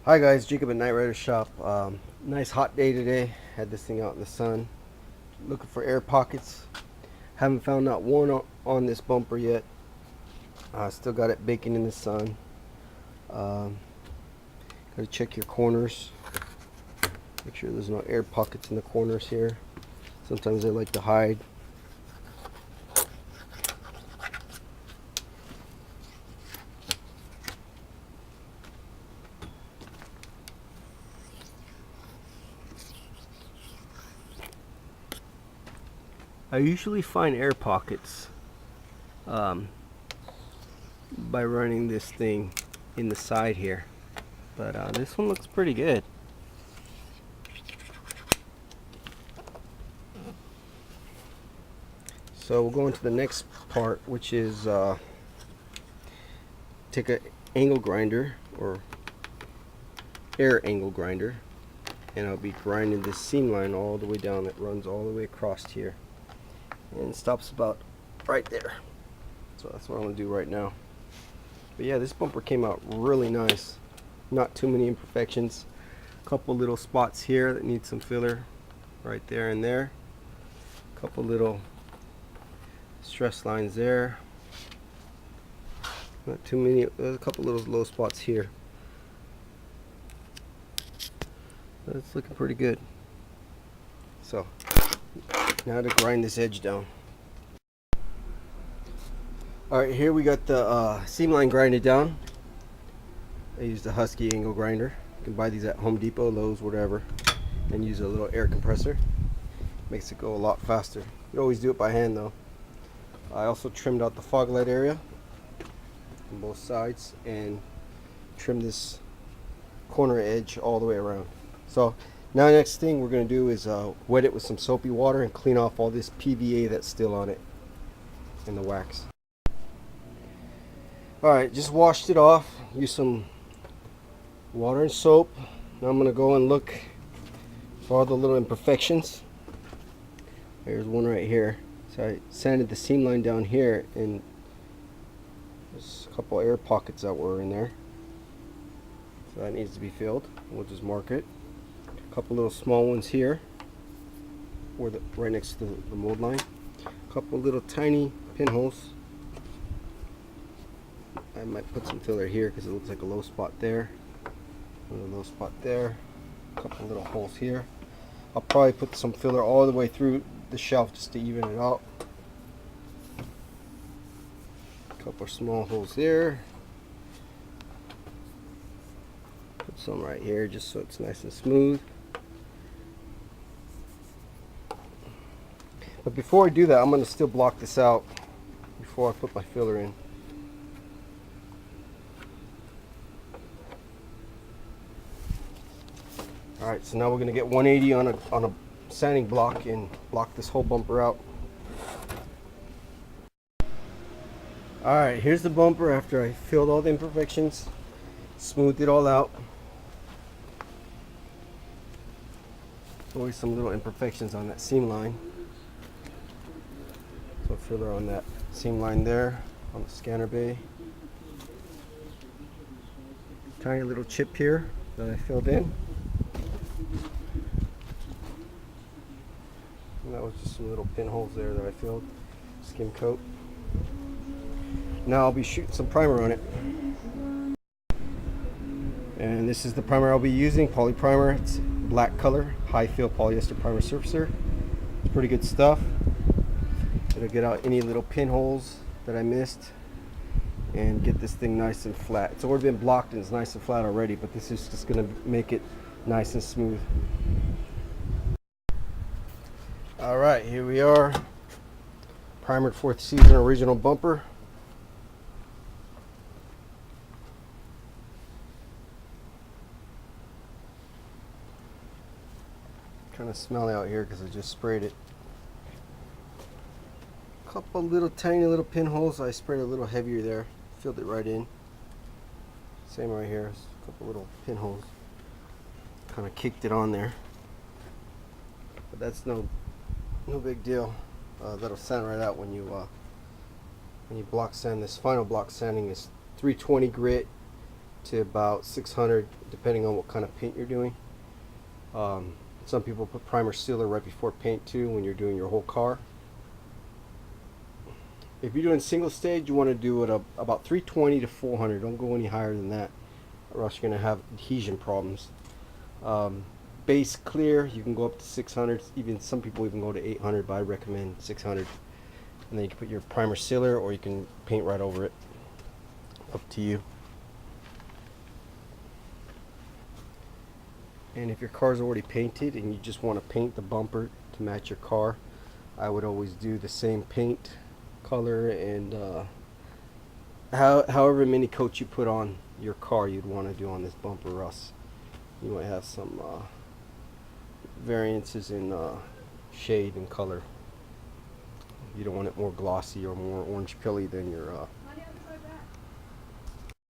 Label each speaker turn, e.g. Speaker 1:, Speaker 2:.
Speaker 1: Hi guys, Jacob at Knight Rider Shop. Nice hot day today. Had this thing out in the sun. Looking for air pockets. Haven't found not one on this bumper yet. Still got it baking in the sun. Gotta check your corners. Make sure there's no air pockets in the corners here. Sometimes they like to hide. I usually find air pockets by running this thing in the side here, but this one looks pretty good. So we'll go into the next part, which is take an angle grinder or air angle grinder, and I'll be grinding this seam line all the way down. That runs all the way across here and stops about right there. So that's what I'm gonna do right now. But yeah, this bumper came out really nice. Not too many imperfections. A couple little spots here that need some filler, right there and there. A couple little stress lines there. Not too many. There's a couple little low spots here. But it's looking pretty good. So now to grind this edge down. Alright, here we got the seam line grinded down. I used a Husky angle grinder. You can buy these at Home Depot, Lowe's, whatever, and use a little air compressor. Makes it go a lot faster. You always do it by hand though. I also trimmed out the fog light area on both sides and trimmed this corner edge all the way around. So now next thing we're going to do is wet it with some soapy water and clean off all this PVA that's still on it and the wax. Alright, just washed it off. Use some water and soap. Now I'm going to go and look for all the little imperfections. There's one right here. So I sanded the seam line down here, and there's a couple air pockets that were in there. So that needs to be filled. We'll just mark it. A couple little small ones here, right next to the mold line. A couple little tiny pinholes. I might put some filler here because it looks like a low spot there. Another low spot there. A couple little holes here. I'll probably put some filler all the way through the shelf just to even it out. A couple small holes there. Put some right here just so it's nice and smooth. But before I do that, I'm going to still block this out before I put my filler in. Alright, so now we're going to get 180 on a sanding block and block this whole bumper out. Alright, here's the bumper after I filled all the imperfections, smoothed it all out. Always some little imperfections on that seam line. So filler on that seam line there, on the scanner bay. Tiny little chip here that I filled in. And that was just some little pinholes there that I filled. Skim coat. Now I'll be shooting some primer on it. And this is the primer I'll be using, poly primer. It's black color, high fill polyester primer surfacer. It's pretty good stuff. It'll get out any little pinholes that I missed and get this thing nice and flat. It's already been blocked and it's nice and flat already, but this is just going to make it nice and smooth. Alright, here we are. Primered 4th season original bumper. Kind of smelly out here because I just sprayed it. Couple little tiny little pinholes. I sprayed a little heavier there. Filled it right in. Same right here. A couple little pinholes. Kind of kicked it on there. But that's no big deal. That'll sand right out when you block sand. This final block sanding is 320 grit to about 600, depending on what kind of paint you're doing. Some people put primer sealer right before paint too when you're doing your whole car. If you're doing single stage, you want to do it about 320 to 400. Don't go any higher than that, or else you're going to have adhesion problems. Base clear, you can go up to 600. Even some people even go to 800, but I recommend 600. And then you can put your primer sealer, or you can paint right over it. Up to you. And if your car's already painted and you just want to paint the bumper to match your car, I would always do the same paint color and however many coats you put on your car, you'd want to do on this bumper, or else you might have some variances in shade and color. You don't want it more glossy or more orange pilly than your